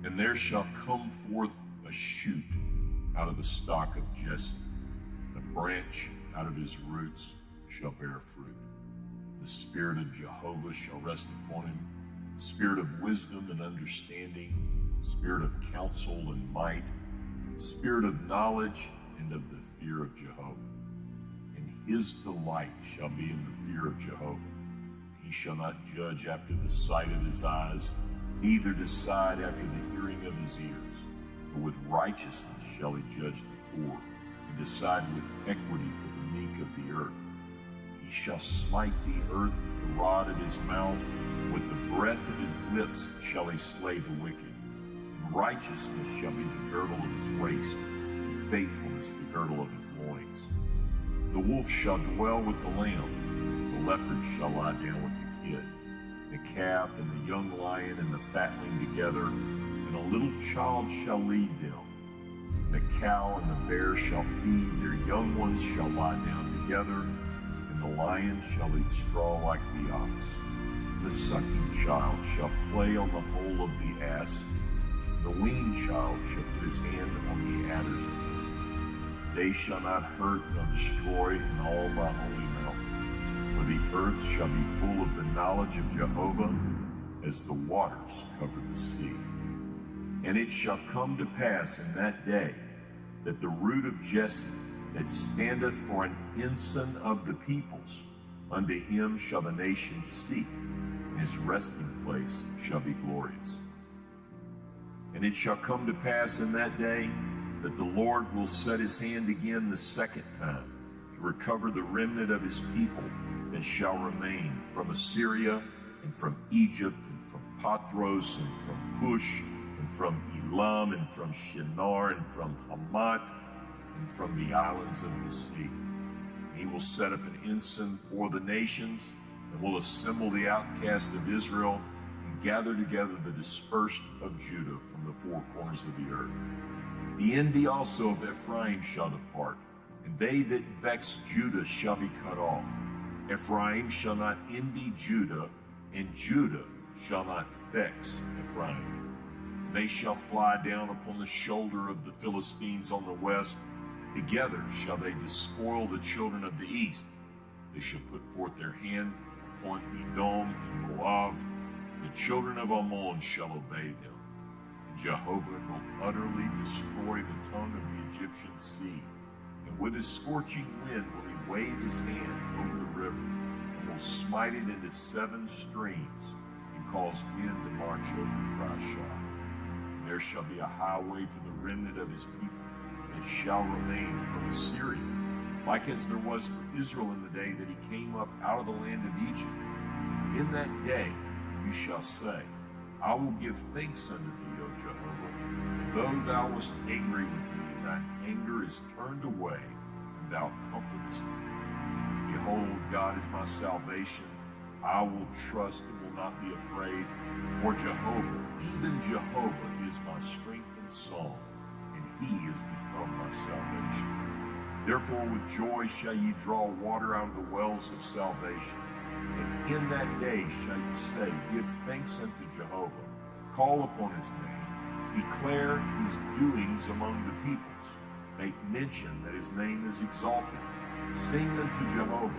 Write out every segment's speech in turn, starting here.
And there shall come forth a shoot out of the stock of Jesse, and a branch out of his roots shall bear fruit. The Spirit of Jehovah shall rest upon him, Spirit of wisdom and understanding, Spirit of counsel and might, Spirit of knowledge and of the fear of Jehovah. And his delight shall be in the fear of Jehovah. He shall not judge after the sight of his eyes, neither decide after the hearing of his ears. But with righteousness shall he judge the poor, and decide with equity for the meek of the earth. He shall smite the earth with the rod of his mouth, with the breath of his lips shall he slay the wicked. And righteousness shall be the girdle of his waist, and faithfulness the girdle of his loins. The wolf shall dwell with the lamb, the leopard shall lie down with the kid, the calf and the young lion and the fatling together, and a little child shall lead them. And the cow and the bear shall feed, their young ones shall lie down together, and the lion shall eat straw like the ox. The sucking child shall play on the hole of the asp, and the weaned child shall put his hand on the adder's den. They shall not hurt nor destroy in all my holy mountain, for the earth shall be full of the knowledge of Jehovah, as the waters cover the sea. And it shall come to pass in that day that the root of Jesse, that standeth for an ensign of the peoples, unto him shall the nations seek, and his resting place shall be glorious. And it shall come to pass in that day that the Lord will set his hand again the second time to recover the remnant of his people that shall remain from Assyria and from Egypt and from Pathros and from Cush and from Elam and from Shinar and from Hamath and from the islands of the sea. And he will set up an ensign for the nations and will assemble the outcast of Israel and gather together the dispersed of Judah from the four corners of the earth. The envy also of Ephraim shall depart, and they that vex Judah shall be cut off. Ephraim shall not envy Judah, and Judah shall not vex Ephraim. And they shall fly down upon the shoulder of the Philistines on the west. Together shall they despoil the children of the east. They shall put forth their hand upon Edom and Moab. The children of Ammon shall obey them. Jehovah will utterly destroy the tongue of the Egyptian sea, and with his scorching wind will he wave his hand over the river, and will smite it into 7 streams, and cause men to march over dry shod. And there shall be a highway for the remnant of his people that shall remain from Assyria, like as there was for Israel in the day that he came up out of the land of Egypt. In that day you shall say, I will give thanks unto thee, O Jehovah, though thou wast angry with me, and thine anger is turned away, and thou comfortest me. Behold, God is my salvation. I will trust and will not be afraid. For Jehovah, even Jehovah, is my strength and song, and he is become my salvation. Therefore with joy shall ye draw water out of the wells of salvation. And in that day shall you say, give thanks unto Jehovah, call upon his name, declare his doings among the peoples, make mention that his name is exalted, sing unto Jehovah,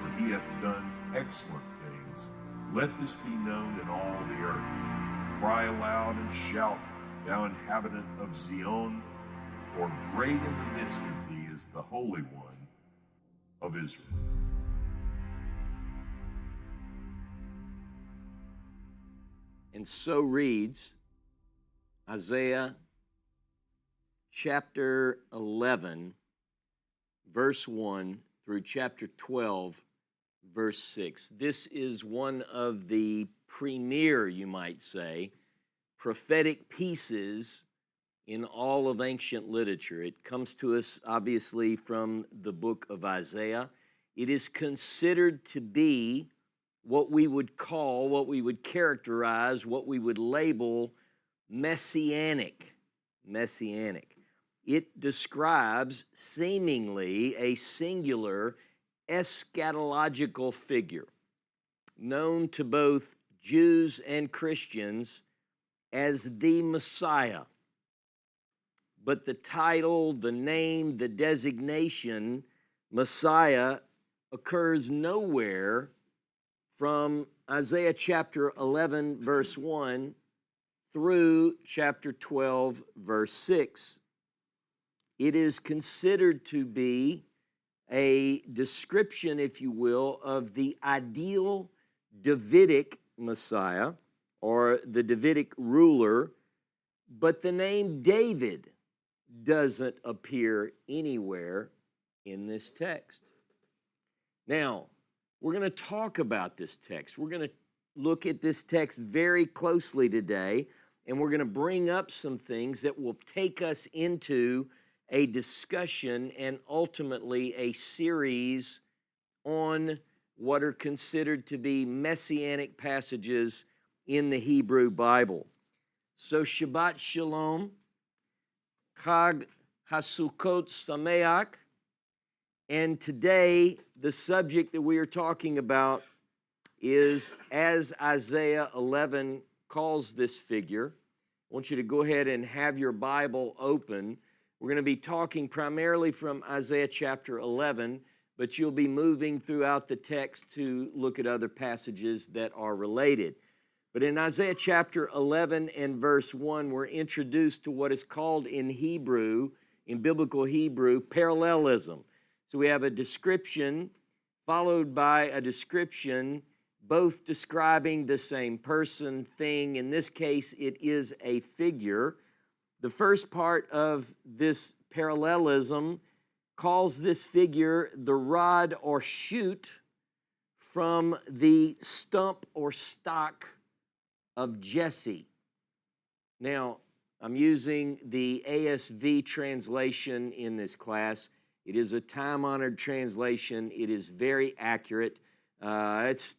for he hath done excellent things. Let this be known in all the earth. Cry aloud and shout, thou inhabitant of Zion, for great in the midst of thee is the Holy One of Israel. And so reads Isaiah chapter 11, verse 1 through chapter 12, verse 6. This is one of the premier, you might say, prophetic pieces in all of ancient literature. It comes to us, obviously, from the book of Isaiah. It is considered to be what we would call, what we would characterize, what we would label messianic. Messianic. It describes seemingly a singular eschatological figure known to both Jews and Christians as the Messiah. But the title, the name, the designation, Messiah, occurs nowhere from Isaiah chapter 11, verse 1 through chapter 12, verse 6. It is considered to be a description, if you will, of the ideal Davidic Messiah or the Davidic ruler, but the name David doesn't appear anywhere in this text. Now, we're going to talk about this text. We're going to look at this text very closely today, and we're going to bring up some things that will take us into a discussion and ultimately a series on what are considered to be messianic passages in the Hebrew Bible. So Shabbat Shalom, Chag HaSukkot Sameach, and today the subject that we are talking about is, as Isaiah 11 calls this figure. I want you to go ahead and have your Bible open. We're going to be talking primarily from Isaiah chapter 11, but you'll be moving throughout the text to look at other passages that are related. But in Isaiah chapter 11 and verse 1, we're introduced to what is called in Hebrew, in biblical Hebrew, parallelism. So we have a description followed by a description, both describing the same person, thing. In this case, it is a figure. The first part of this parallelism calls this figure the rod or shoot from the stump or stock of Jesse. Now, I'm using the ASV translation in this class. It is a time-honored translation. It is very accurate. It's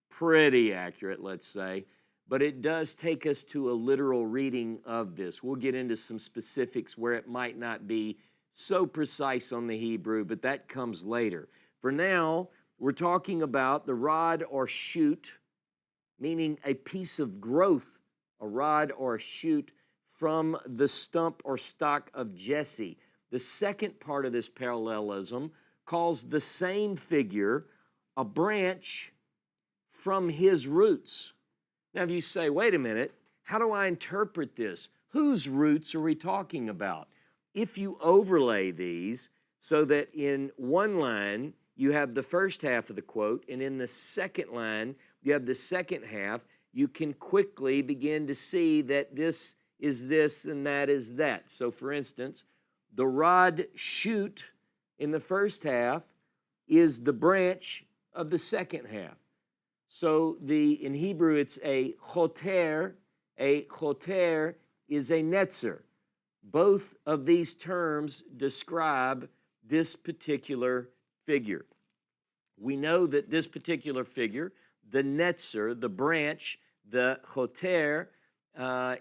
pretty accurate, let's say, but it does take us to a literal reading of this. We'll get into some specifics where it might not be so precise on the Hebrew, but that comes later. For now, we're talking about the rod or shoot, meaning a piece of growth, a rod or a shoot from the stump or stock of Jesse. The second part of this parallelism calls the same figure a branch from his roots. Now, if you say, wait a minute, how do I interpret this? Whose roots are we talking about? If you overlay these so that in one line you have the first half of the quote, and in the second line you have the second half, you can quickly begin to see that this is this and that is that. So, for instance, the rod shoot in the first half is the branch of the second half. So in Hebrew, it's a choter. A choter is a netzer. Both of these terms describe this particular figure. We know that this particular figure, the netzer, the branch, the choter,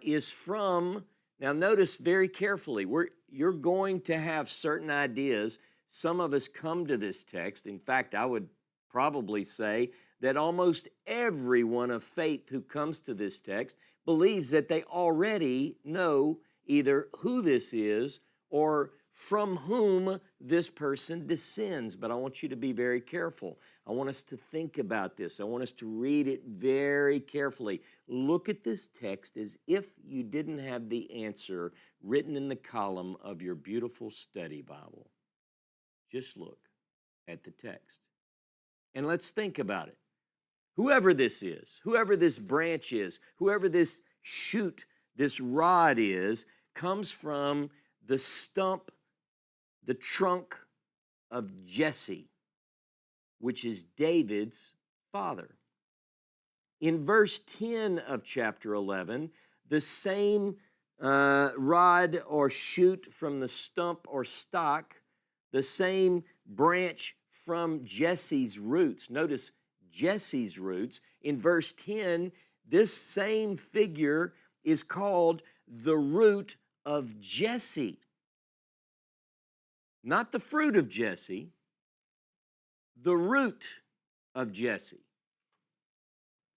is from, now notice very carefully, you're going to have certain ideas. Some of us come to this text. In fact, I would probably say that almost everyone of faith who comes to this text believes that they already know either who this is or from whom this person descends. But I want you to be very careful. I want us to think about this. I want us to read it very carefully. Look at this text as if you didn't have the answer written in the column of your beautiful study Bible. Just look at the text. And let's think about it. Whoever this is, whoever this branch is, whoever this shoot, this rod is, comes from the stump, the trunk of Jesse, which is David's father. In verse 10 of chapter 11, the same rod or shoot from the stump or stock, the same branch from Jesse's roots. Notice Jesse's roots. In verse 10, this same figure is called the root of Jesse. Not the fruit of Jesse, the root of Jesse.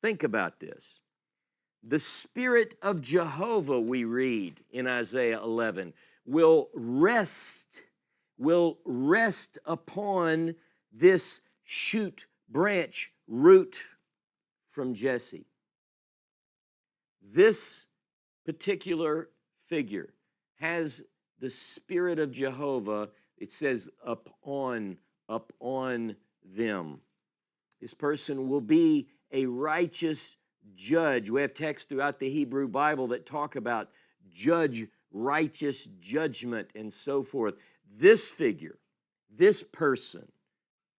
Think about this. The Spirit of Jehovah, we read in Isaiah 11, will rest upon this shoot, branch, root from Jesse. This particular figure has the Spirit of Jehovah, it says, upon them. This person will be a righteous judge. We have texts throughout the Hebrew Bible that talk about judge, righteous judgment, and so forth. This figure, this person,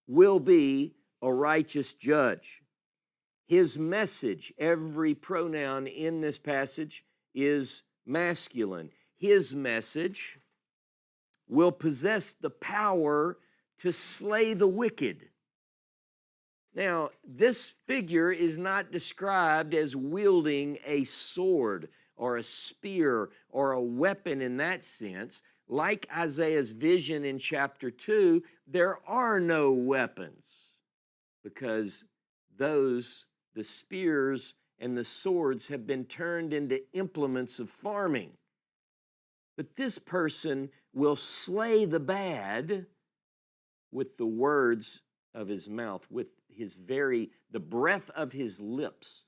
will be a righteous judge. His message, every pronoun in this passage is masculine. His message will possess the power to slay the wicked. Now, this figure is not described as wielding a sword or a spear or a weapon in that sense. Like Isaiah's vision in chapter 2, there are no weapons because the spears and the swords have been turned into implements of farming. But this person will slay the bad with the words of his mouth, with the breath of his lips.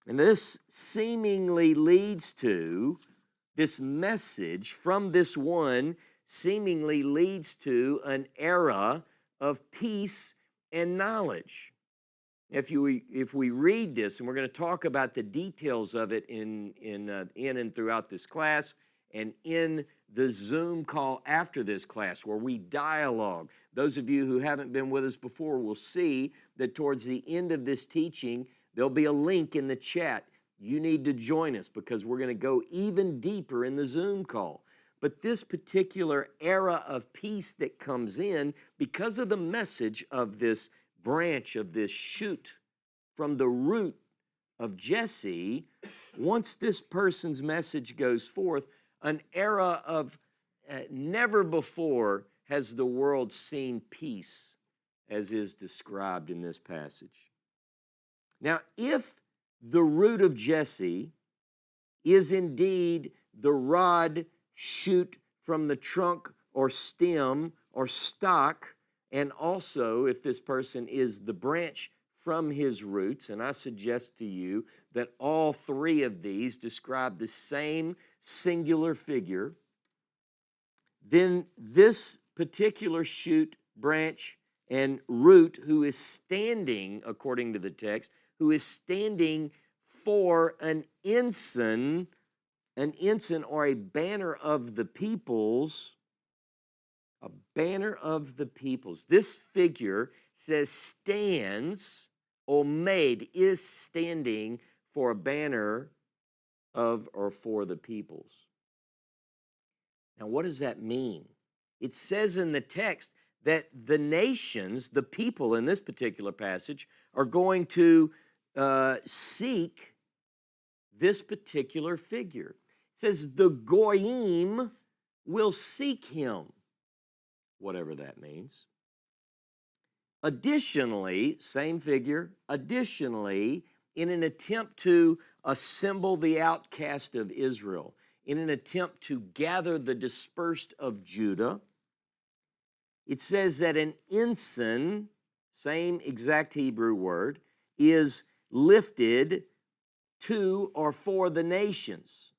And this seemingly leads to, this message from this one seemingly leads to an era of peace and knowledge. If we read this, and we're going to talk about the details of it in and throughout this class, and in the Zoom call after this class where we dialogue. Those of you who haven't been with us before will see that towards the end of this teaching, there'll be a link in the chat. You need to join us because we're going to go even deeper in the Zoom call. But this particular era of peace that comes in because of the message of this branch, of this shoot from the root of Jesse, once this person's message goes forth, an era of never before has the world seen peace as is described in this passage. Now, if the root of Jesse is indeed the rod, shoot from the trunk or stem or stock, and also if this person is the branch from his roots, and I suggest to you that all three of these describe the same singular figure, then this particular shoot, branch, and root who is standing, according to the text, who is standing for an ensign or a banner of the peoples, a banner of the peoples. This figure says stands, Omed is standing for a banner of or for the peoples. Now, what does that mean? It says in the text that the nations, the people in this particular passage, are going to seek this particular figure. It says the Goyim will seek him, whatever that means. Additionally, same figure, additionally, in an attempt to assemble the outcast of Israel, in an attempt to gather the dispersed of Judah, it says that an ensign, same exact Hebrew word, is lifted to or for the nations.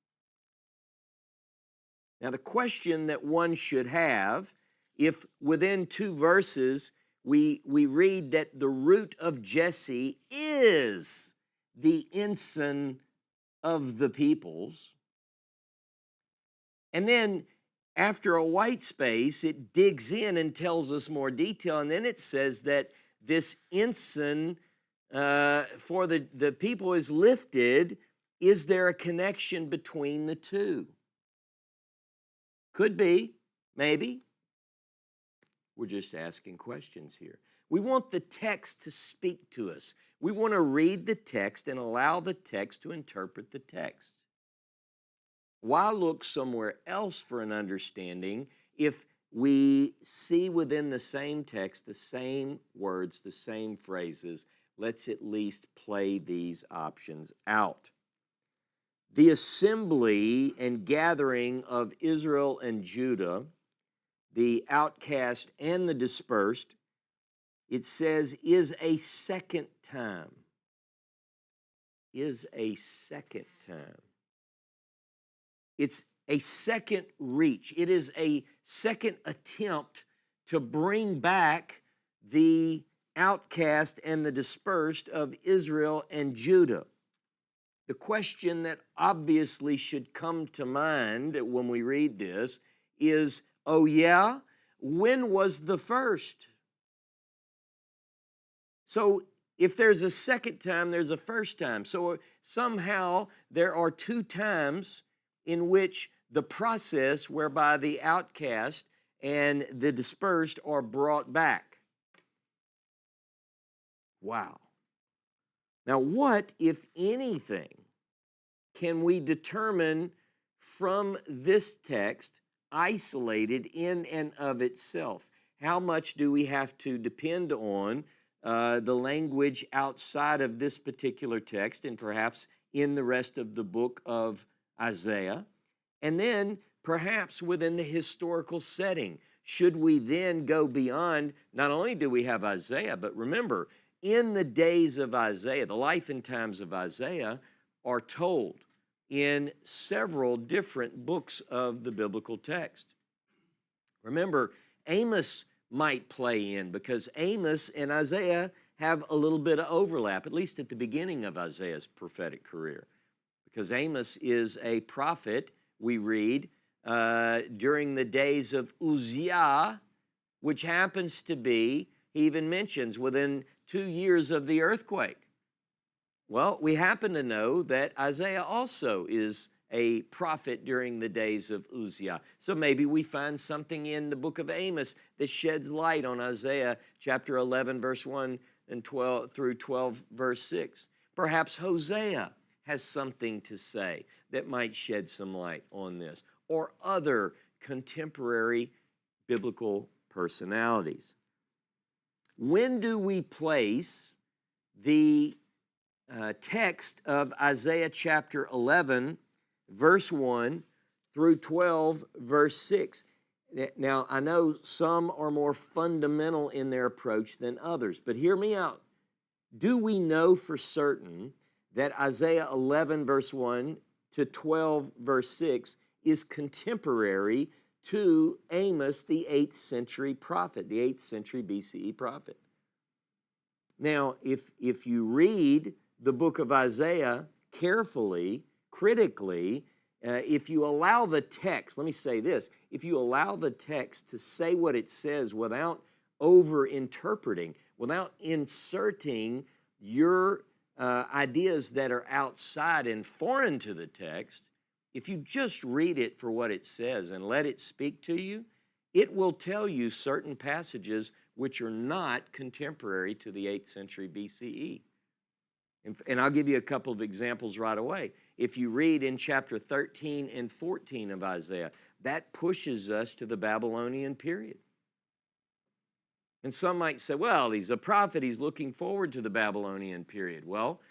Now, the question that one should have, if within two verses we read that the root of Jesse is the ensign of the peoples, and then after a white space, it digs in and tells us more detail, and then it says that this ensign for the people is lifted. Is there a connection between the two? Could be, maybe. We're just asking questions here. We want the text to speak to us. We want to read the text and allow the text to interpret the text. Why look somewhere else for an understanding if we see within the same text the same words, the same phrases, let's at least play these options out. The assembly and gathering of Israel and Judah, the outcast and the dispersed, it says, is a second time. Is a second time. It's a second reach. It is a second attempt to bring back the outcast and the dispersed of Israel and Judah. The question that obviously should come to mind when we read this is, oh yeah, when was the first? So if there's a second time, there's a first time. So somehow there are two times in which the process whereby the outcast and the dispersed are brought back. Wow. Now, what, if anything, can we determine from this text isolated in and of itself? How much do we have to depend on the language outside of this particular text and perhaps in the rest of the book of Isaiah? And then perhaps within the historical setting, should we then go beyond, not only do we have Isaiah, but remember, in the days of Isaiah, the life and times of Isaiah are told in several different books of the biblical text. Remember, Amos might play in because Amos and Isaiah have a little bit of overlap, at least at the beginning of Isaiah's prophetic career. Because Amos is a prophet, we read, during the days of Uzziah, which happens to be, he even mentions, within 2 years of the earthquake. Well, we happen to know that Isaiah also is a prophet during the days of Uzziah. So maybe we find something in the book of Amos that sheds light on Isaiah chapter 11, verse 1 and 12 through 12, verse 6. Perhaps Hosea has something to say that might shed some light on this, or other contemporary biblical personalities. When do we place the text of Isaiah chapter 11, verse 1 through 12, verse 6? Now, I know some are more fundamental in their approach than others, but hear me out. Do we know for certain that Isaiah 11, verse 1 to 12, verse 6 is contemporary to Amos, the 8th century prophet, the 8th century BCE prophet? Now, if you read the book of Isaiah carefully, critically, if you allow the text, let me say this, if you allow the text to say what it says without over-interpreting, without inserting your ideas that are outside and foreign to the text, if you just read it for what it says and let it speak to you, it will tell you certain passages which are not contemporary to the 8th century BCE. And I'll give you a couple of examples right away. If you read in chapter 13 and 14 of Isaiah, that pushes us to the Babylonian period. And some might say, well, he's a prophet, he's looking forward to the Babylonian period. Well,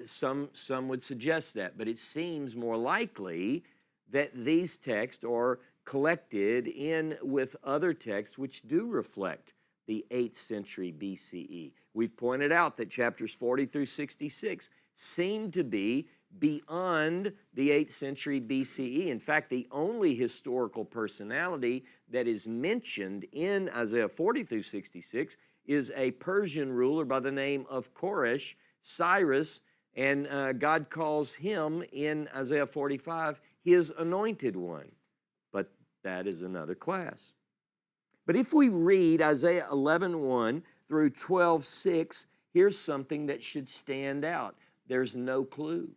some would suggest that, but it seems more likely that these texts are collected in with other texts which do reflect the 8th century BCE. We've pointed out that chapters 40 through 66 seem to be beyond the 8th century BCE. In fact, the only historical personality that is mentioned in Isaiah 40 through 66 is a Persian ruler by the name of Koresh, Cyrus, and God calls him in Isaiah 45 his anointed one. But that is another class. But if we read Isaiah 11:1 through 12:6, here's something that should stand out. There's no clue.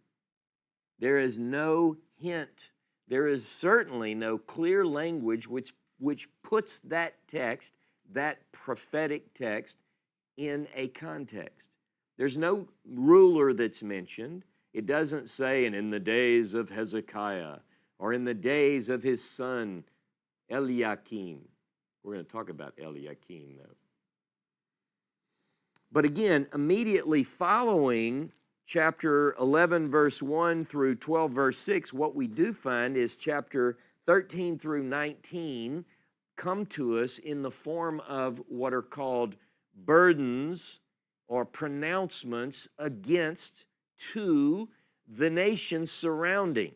There is no hint. There is certainly no clear language which puts that text, that prophetic text, in a context. There's no ruler that's mentioned. It doesn't say, and in the days of Hezekiah, or in the days of his son Eliakim. We're going to talk about Eliakim, though. But again, immediately following chapter 11, verse 1 through 12, verse 6, what we do find is chapter 13 through 19 come to us in the form of what are called burdens or pronouncements against to the nations surrounding,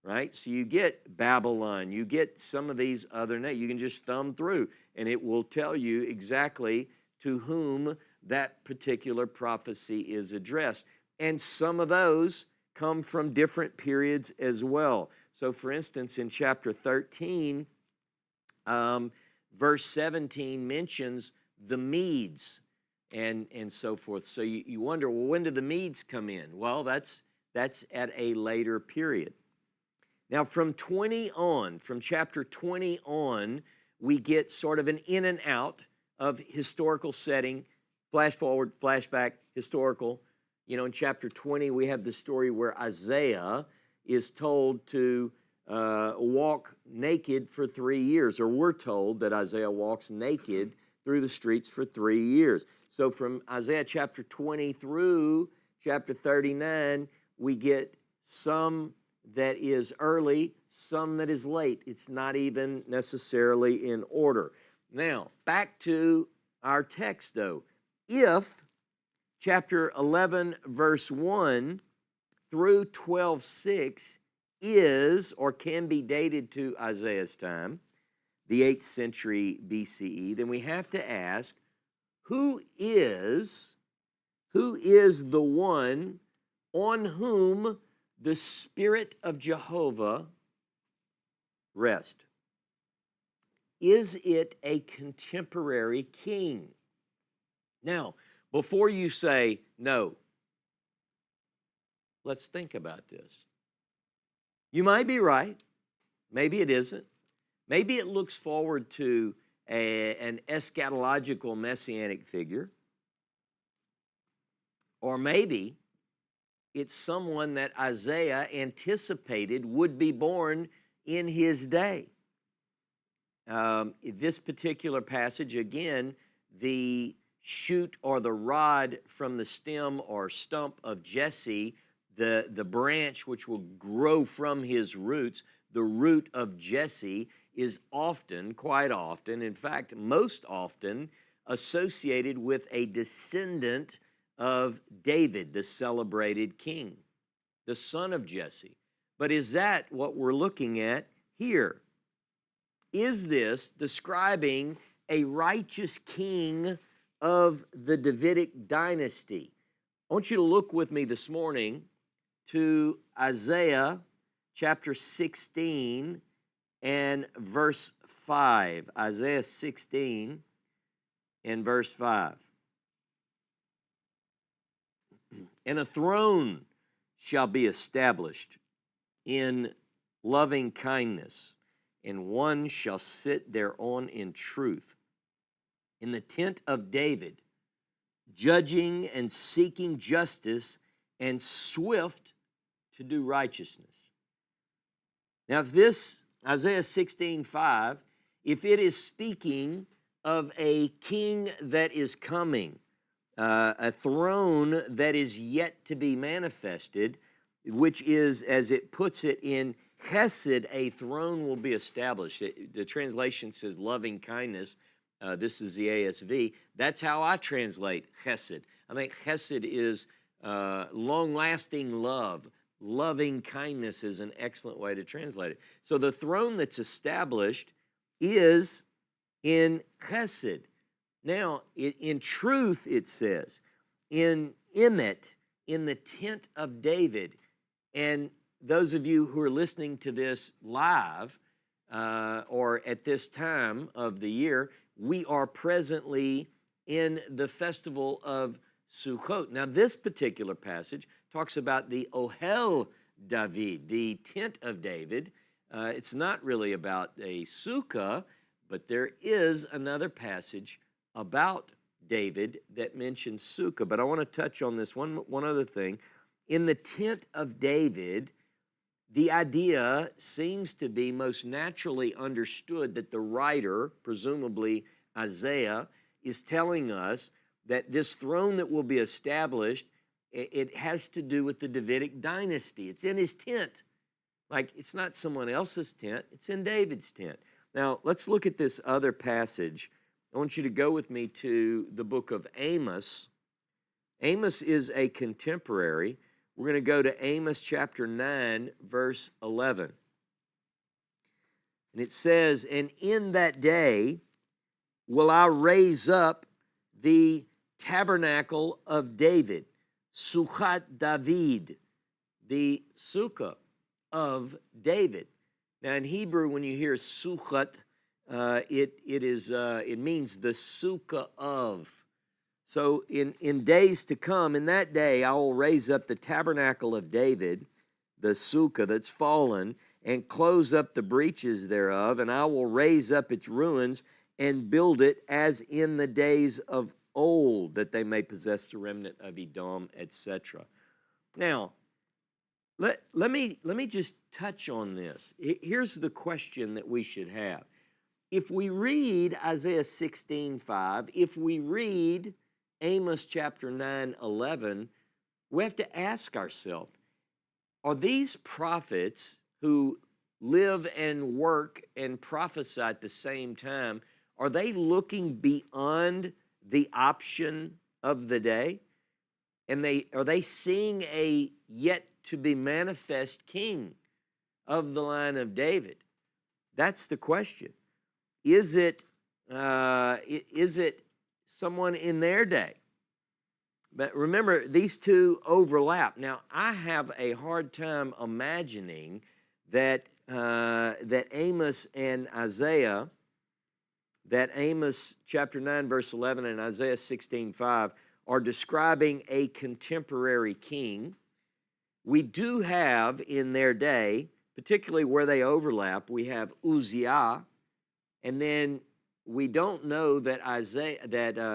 right? So you get Babylon, you get some of these other names. You can just thumb through, and it will tell you exactly to whom that particular prophecy is addressed. And some of those come from different periods as well. So, for instance, in chapter 13, verse 17 mentions the Medes and so forth. So you wonder, well, when do the Medes come in? Well, that's at a later period. Now, from chapter 20 on, we get sort of an in and out of historical setting, flash forward, flashback, historical. You know, in chapter 20, we have the story where Isaiah is told to walk naked for 3 years, or we're told that Isaiah walks naked through the streets for 3 years. So from Isaiah chapter 20 through chapter 39, we get some that is early, some that is late. It's not even necessarily in order. Now, back to our text, though. If chapter 11, verse 1 through 12:6 is or can be dated to Isaiah's time, the 8th century BCE, then we have to ask, who is the one on whom the Spirit of Jehovah rests? Is it a contemporary king? Now, before you say no, let's think about this. You might be right. Maybe it isn't. Maybe it looks forward to an eschatological messianic figure. Or maybe it's someone that Isaiah anticipated would be born in his day. This particular passage, again, the shoot or the rod from the stem or stump of Jesse, the branch which will grow from his roots, the root of Jesse, is often, quite often, in fact, most often, associated with a descendant of David, the celebrated king, the son of Jesse. But is that what we're looking at here? Is this describing a righteous king of the Davidic dynasty? I want you to look with me this morning to Isaiah chapter 16 and verse 5. Isaiah 16 and verse 5. And a throne shall be established in loving kindness, and one shall sit thereon in truth. In the tent of David, judging and seeking justice, and swift to do righteousness. Now, if this, Isaiah 16:5, if it is speaking of a king that is coming, a throne that is yet to be manifested, which is, as it puts it in Chesed, a throne will be established. The translation says loving kindness. This is the ASV. That's how I translate Chesed. I think Chesed is long-lasting love. Loving kindness is an excellent way to translate it. So the throne that's established is in Chesed. Now, in truth, it says, in Emet, in the tent of David. And those of you who are listening to this live or at this time of the year, we are presently in the festival of Sukkot. Now, this particular passage talks about the Ohel David, the tent of David. It's not really about a sukkah, but there is another passage about David that mentions sukkah. But I want to touch on this one other thing. In the tent of David, the idea seems to be most naturally understood that the writer, presumably Isaiah, is telling us that this throne that will be established, it has to do with the Davidic dynasty. It's in his tent. Like, it's not someone else's tent, it's in David's tent. Now, let's look at this other passage. I want you to go with me to the book of Amos. Amos is a contemporary. We're going to go to Amos chapter 9, verse 11. And it says, "And in that day will I raise up the tabernacle of David," Suchat David, the sukkah of David. Now in Hebrew, when you hear Suchat, it means the sukkah of. So in days to come, in that day, I will raise up the tabernacle of David, the sukkah that's fallen, and close up the breaches thereof, and I will raise up its ruins and build it as in the days of old, that they may possess the remnant of Edom, etc. Now, let me just touch on this. Here's the question that we should have. If we read Isaiah 16:5, if we read Amos chapter 9:11, we have to ask ourselves, are these prophets who live and work and prophesy at the same time, are they looking beyond the option of the day? And are they seeing a yet to be manifest king of the line of David? That's the question. Is it someone in their day? But remember, these two overlap. Now, I have a hard time imagining that Amos and Isaiah, that Amos chapter 9, verse 11, and Isaiah 16:5 are describing a contemporary king. We do have in their day, particularly where they overlap, we have Uzziah, and then we don't know that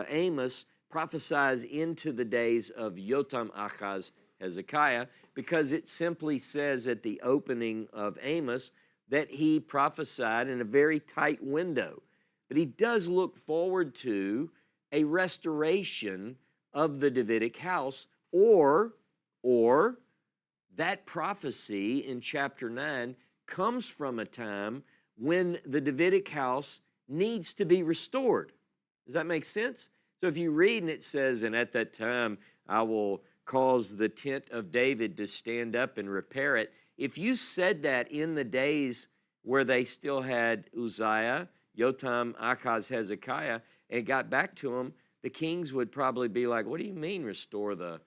Amos prophesies into the days of Yotam, Achaz, Hezekiah, because it simply says at the opening of Amos that he prophesied in a very tight window. But he does look forward to a restoration of the Davidic house, or that prophecy in chapter 9 comes from a time when the Davidic house needs to be restored. Does that make sense? So if you read and it says, "And at that time I will cause the tent of David to stand up and repair it," if you said that in the days where they still had Uzziah, Yotam, Achaz, Hezekiah, and got back to them, the kings would probably be like, "What do you mean restore the,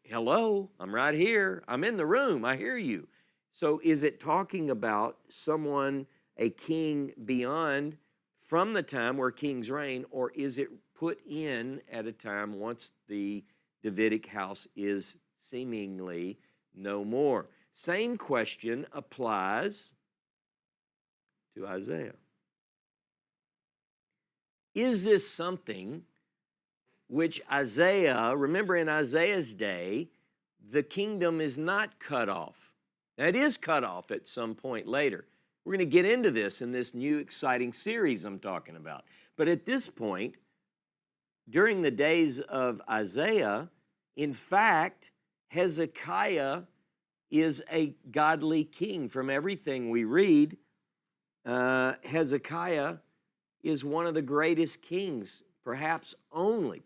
hello, I'm right here, I'm in the room, I hear you." So is it talking about someone, a king beyond, from the time where kings reign, or is it put in at a time once the Davidic house is seemingly no more? Same question applies to Isaiah. Is this something which Isaiah, remember in Isaiah's day, the kingdom is not cut off. Now it is cut off at some point later. We're going to get into this in this new exciting series I'm talking about. But at this point, during the days of Isaiah, in fact, Hezekiah is a godly king. From everything we read, Hezekiah is one of the greatest kings, perhaps only,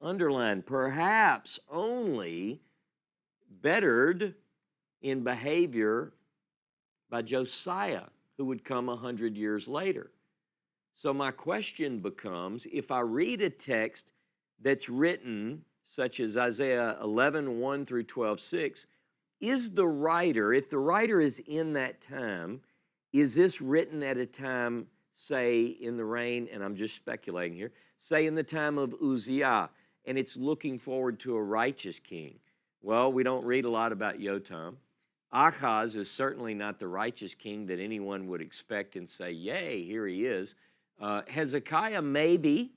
underline, perhaps only bettered in behavior by Josiah, who would come 100 years later. So my question becomes, if I read a text that's written, such as Isaiah 11, 1 through 12, 6, is the writer, if the writer is in that time, is this written at a time, say, in the reign, and I'm just speculating here, say in the time of Uzziah, and it's looking forward to a righteous king? Well, we don't read a lot about Yotam. Achaz is certainly not the righteous king that anyone would expect and say, yay, here he is. Hezekiah, maybe,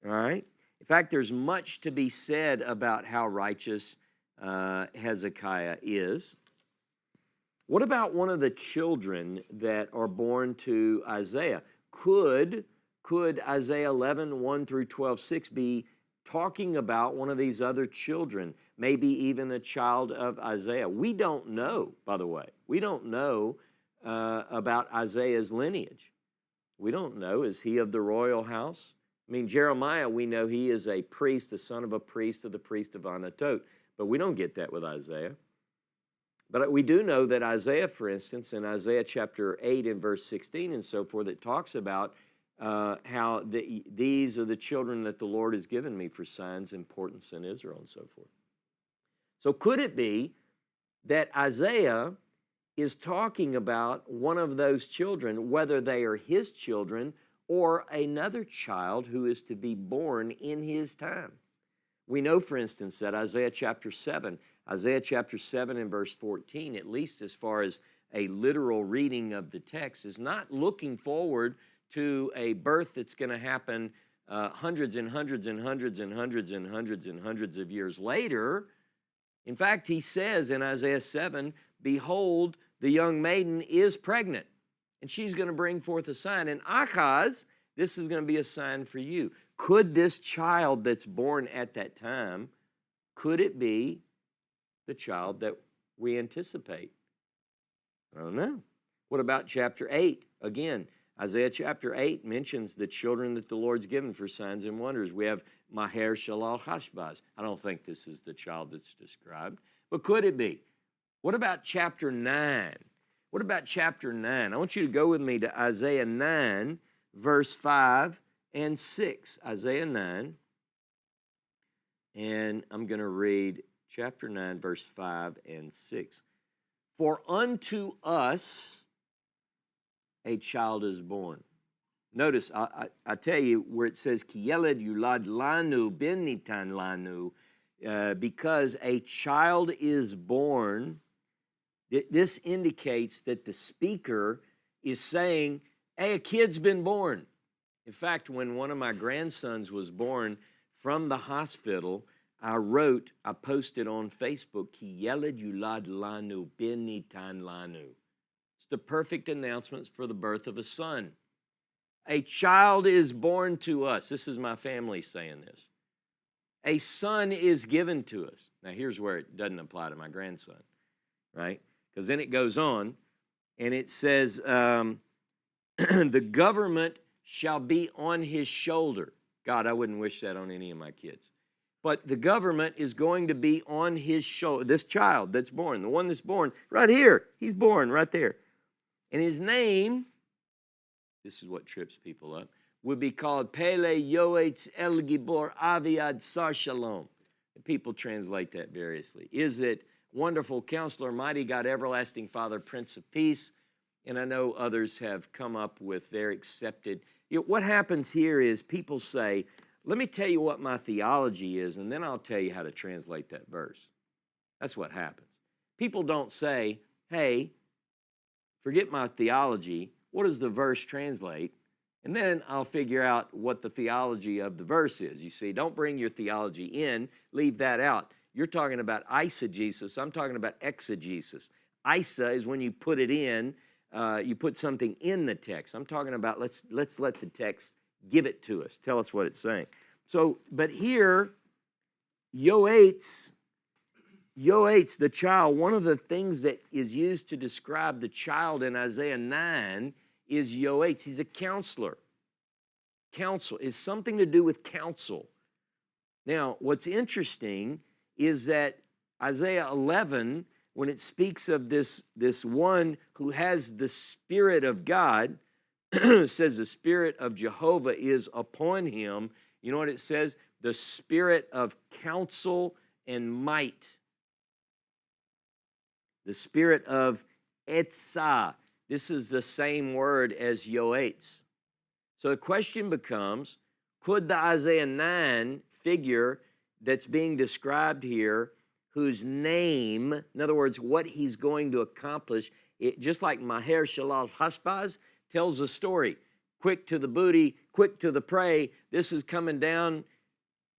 all right? In fact, there's much to be said about how righteous Hezekiah is. What about one of the children that are born to Isaiah? Could could Isaiah 11, 1 through 12, 6 be talking about one of these other children, maybe even a child of Isaiah? We don't know, by the way. We don't know about Isaiah's lineage. We don't know. Is he of the royal house? I mean, Jeremiah, we know he is a priest, the son of a priest of the priest of Anatot, but we don't get that with Isaiah. But we do know that Isaiah, for instance, in Isaiah chapter 8 and verse 16 and so forth, it talks about how these are the children that the Lord has given me for signs, importance in Israel and so forth. So could it be that Isaiah is talking about one of those children, whether they are his children or another child who is to be born in his time? We know, for instance, that Isaiah chapter 7 and verse 14, at least as far as a literal reading of the text, is not looking forward to a birth that's going to happen hundreds and hundreds and hundreds and hundreds and hundreds and hundreds of years later. In fact, he says in Isaiah 7, behold, the young maiden is pregnant, and she's going to bring forth a sign. And Achaz, this is going to be a sign for you. Could this child that's born at that time, could it be the child that we anticipate? I don't know. What about chapter 8? Again, Isaiah chapter 8 mentions the children that the Lord's given for signs and wonders. We have Maher Shalal Hashbaz. I don't think this is the child that's described, but could it be? What about chapter 9? What about chapter 9? I want you to go with me to Isaiah 9, verse 5 and 6. Isaiah 9, and I'm going to read chapter 9, verse 5 and 6. For unto us a child is born. Notice, I tell you where it says, Ki yeled yulad lanu ben nitan lanu, because a child is born. This indicates that the speaker is saying, hey, a kid's been born. In fact, when one of my grandsons was born from the hospital, I posted on Facebook, Ki yeled yulad lanu ben nitan lanu. It's the perfect announcement for the birth of a son. A child is born to us. This is my family saying this. A son is given to us. Now, here's where it doesn't apply to my grandson, right? Because then it goes on, and it says, the government shall be on his shoulder. God, I wouldn't wish that on any of my kids. But the government is going to be on his shoulder. This child that's born, the one that's born, right here, he's born right there. And his name, this is what trips people up, would be called Pele Yoetz El Gibor Aviad Sar Shalom. People translate that variously. Is it Wonderful Counselor, Mighty God, Everlasting Father, Prince of Peace? And I know others have come up with their accepted. What happens here is people say, let me tell you what my theology is, and then I'll tell you how to translate that verse. That's what happens. People don't say, hey, forget my theology. What does the verse translate? And then I'll figure out what the theology of the verse is. You see, don't bring your theology in. Leave that out. You're talking about eisegesis. I'm talking about exegesis. Isa is when you put it in, you put something in the text. I'm talking about let's let the text give it to us. Tell us what it's saying. So, but here, Yoetz, the child, one of the things that is used to describe the child in Isaiah 9 is Yoetz. He's a counselor. Counsel is something to do with counsel. Now, what's interesting is that Isaiah 11, when it speaks of this one who has the Spirit of God, says the Spirit of Jehovah is upon him. You know what it says? The Spirit of counsel and might. The Spirit of Etzah. This is the same word as Yoetz. So the question becomes, could the Isaiah 9 figure that's being described here, whose name, in other words, what he's going to accomplish, just like Maher Shalal Hashbaz tells a story, quick to the booty, quick to the prey, this is coming down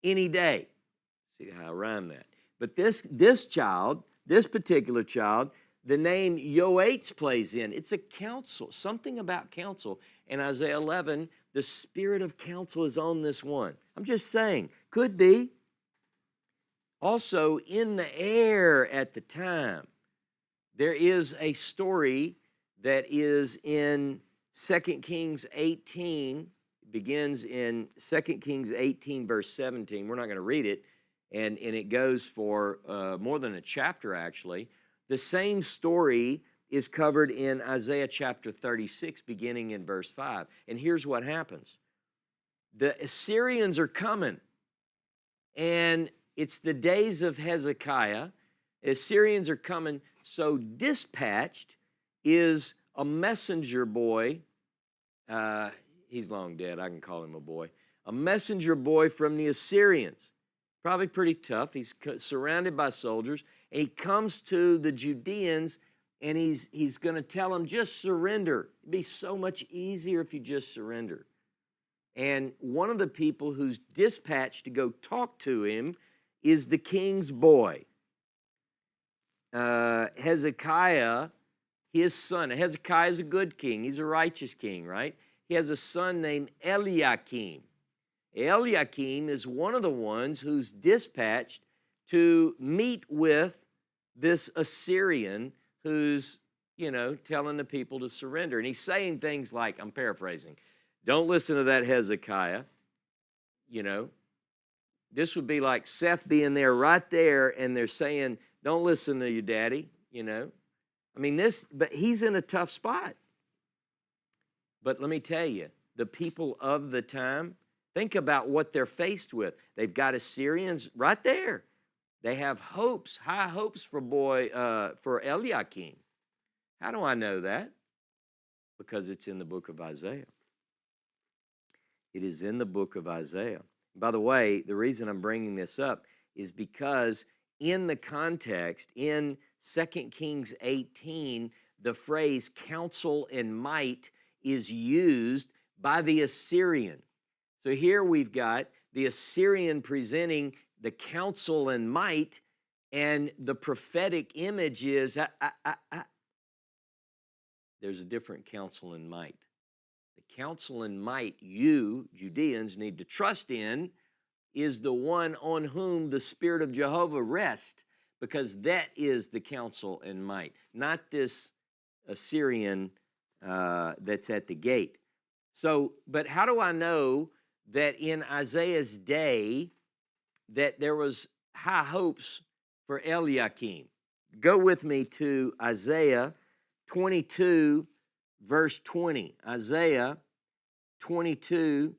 any day. See how I rhyme that. But this child, this particular child, the name Yoetz plays in. It's a counsel, something about counsel. In Isaiah 11, the spirit of counsel is on this one. I'm just saying, could be. Also, in the air at the time, there is a story that is in 2 Kings 18, begins in 2 Kings 18, verse 17. We're not going to read it, and it goes for more than a chapter, actually. The same story is covered in Isaiah chapter 36, beginning in verse 5. And here's what happens. The Assyrians are coming, and it's the days of Hezekiah. Assyrians are coming, so dispatched is a messenger boy. He's long dead, I can call him a boy. A messenger boy from the Assyrians. Probably pretty tough. He's surrounded by soldiers. And he comes to the Judeans, and he's going to tell them, just surrender. It'd be so much easier if you just surrender. And one of the people who's dispatched to go talk to him is the king's boy. Hezekiah, his son. Hezekiah is a good king. He's a righteous king, right? He has a son named Eliakim. Eliakim is one of the ones who's dispatched to meet with this Assyrian who's, telling the people to surrender. And he's saying things like, I'm paraphrasing, don't listen to that Hezekiah. This would be like Seth being there right there, and they're saying, don't listen to your daddy, but he's in a tough spot. But let me tell you, the people of the time, think about what they're faced with. They've got Assyrians right there. They have hopes, high hopes for Eliakim. How do I know that? Because it's in the book of Isaiah. It is in the book of Isaiah. By the way, the reason I'm bringing this up is because in the context, in 2 Kings 18, the phrase counsel and might is used by the Assyrian. So here we've got the Assyrian presenting the counsel and might, and the prophetic image is, there's a different counsel and might. The counsel and might you, Judeans, need to trust in is the one on whom the Spirit of Jehovah rests, because that is the counsel and might, not this Assyrian that's at the gate. So, but how do I know that in Isaiah's day that there was high hopes for Eliakim? Go with me to Isaiah 22, verse 20. Isaiah 22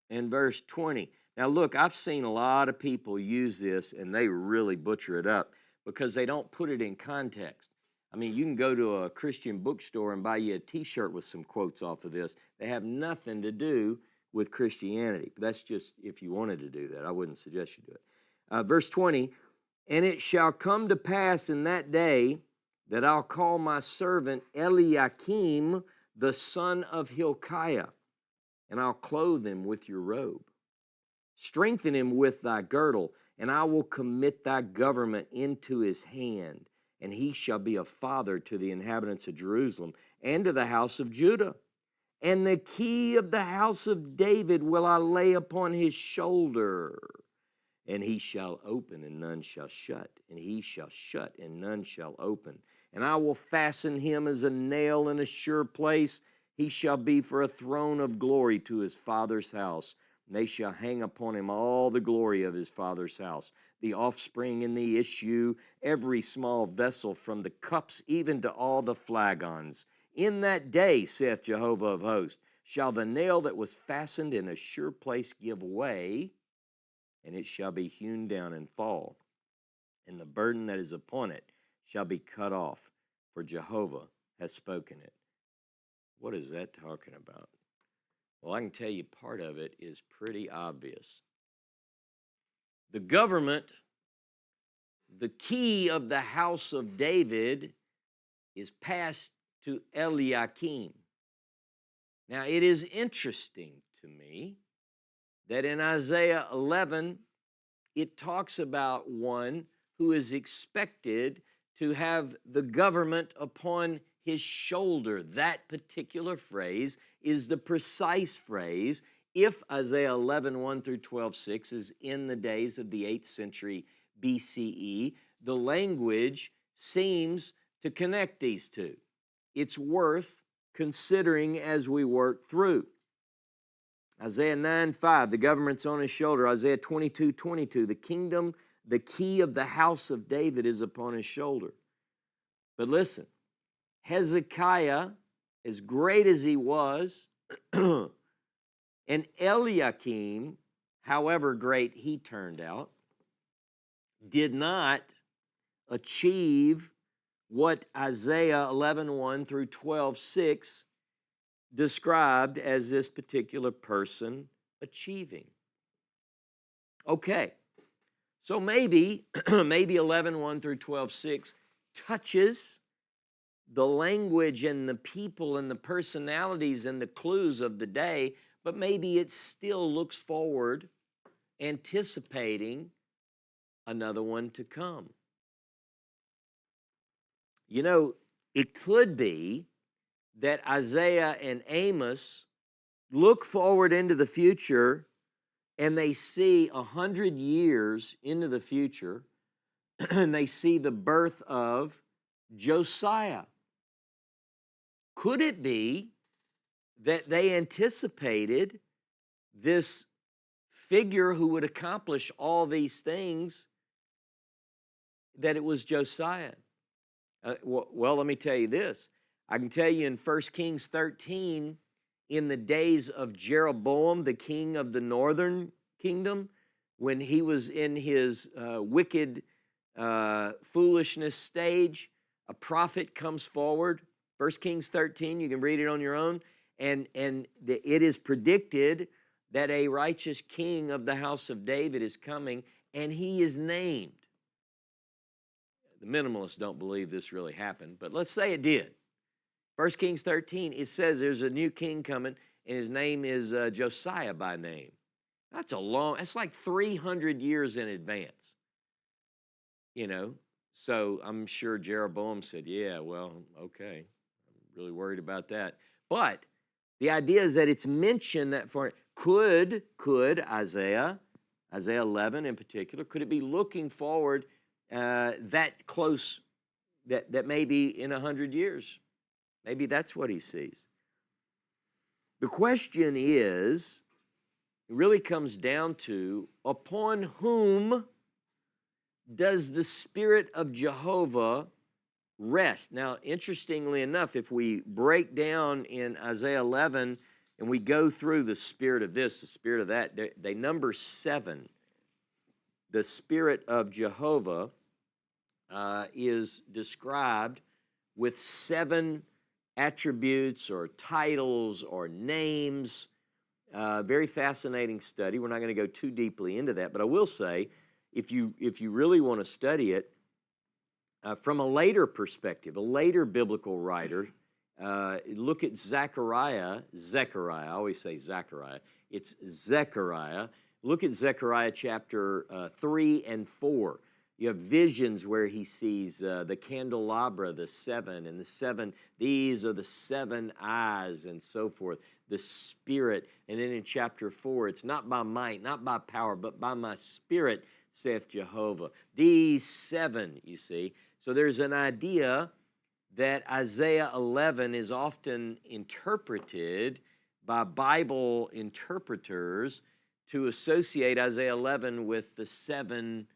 and verse 20. Now look, I've seen a lot of people use this, and they really butcher it up because they don't put it in context. I mean, you can go to a Christian bookstore and buy you a t-shirt with some quotes off of this. They have nothing to do with Christianity. But that's just if you wanted to do that. I wouldn't suggest you do it. Verse 20, and it shall come to pass in that day that I'll call my servant Eliakim, the son of Hilkiah, and I'll clothe him with your robe. Strengthen him with thy girdle, and I will commit thy government into his hand, and he shall be a father to the inhabitants of Jerusalem and to the house of Judah. And the key of the house of David will I lay upon his shoulder, and he shall open and none shall shut, and he shall shut and none shall open. And I will fasten him as a nail in a sure place. He shall be for a throne of glory to his father's house. And they shall hang upon him all the glory of his father's house, the offspring and the issue, every small vessel from the cups even to all the flagons. In that day, saith Jehovah of hosts, shall the nail that was fastened in a sure place give way, and it shall be hewn down and fall, and the burden that is upon it shall be cut off, for Jehovah has spoken it. What is that talking about? Well, I can tell you part of it is pretty obvious. The government, the key of the house of David, is passed to Eliakim. Now, it is interesting to me that in Isaiah 11, it talks about one who is expected to have the government upon his shoulder. That particular phrase is the precise phrase if Isaiah 11, 1 through 12, 6 is in the days of the 8th century BCE. The language seems to connect these two. It's worth considering as we work through. Isaiah 9:5, the government's on his shoulder. Isaiah 22:22, the kingdom, the key of the house of David is upon his shoulder. But listen, Hezekiah, as great as he was, and Eliakim, however great he turned out, did not achieve what Isaiah 11:1 through 12:6 described as this particular person achieving. Okay, so maybe 11:1 through 12:6 touches the language and the people and the personalities and the clues of the day, but maybe it still looks forward, anticipating another one to come. You know, it could be that Isaiah and Amos look forward into the future and they see 100 years into the future and they see the birth of Josiah. Could it be that they anticipated this figure who would accomplish all these things, that it was Josiah? Well, let me tell you this. I can tell you in 1 Kings 13, in the days of Jeroboam, the king of the northern kingdom, when he was in his wicked foolishness stage, a prophet comes forward. 1 Kings 13, you can read it on your own, and it is predicted that a righteous king of the house of David is coming, and he is named. The minimalists don't believe this really happened, but let's say it did. 1 Kings 13, it says there's a new king coming, and his name is Josiah by name. That's like 300 years in advance, you know. So I'm sure Jeroboam said, yeah, well, okay, I'm really worried about that. But the idea is that it's mentioned that could Isaiah 11 in particular, could it be looking forward that close, that maybe in 100 years? Maybe that's what he sees. The question is, it really comes down to, upon whom does the Spirit of Jehovah rest? Now, interestingly enough, if we break down in Isaiah 11 and we go through the spirit of this, the spirit of that, they number 7. The Spirit of Jehovah is described with 7 attributes or titles or names. Very fascinating study. We're not going to go too deeply into that, but I will say, if you really want to study it from a later perspective, a later biblical writer, look at Zechariah. I always say Zechariah. It's Zechariah. Look at Zechariah chapter 3 and 4. You have visions where he sees the candelabra, the 7, and the 7, these are the 7 eyes, and so forth, the Spirit. And then in chapter 4, it's not by might, not by power, but by my Spirit, saith Jehovah. These 7, you see. So there's an idea that Isaiah 11 is often interpreted by Bible interpreters to associate Isaiah 11 with the 7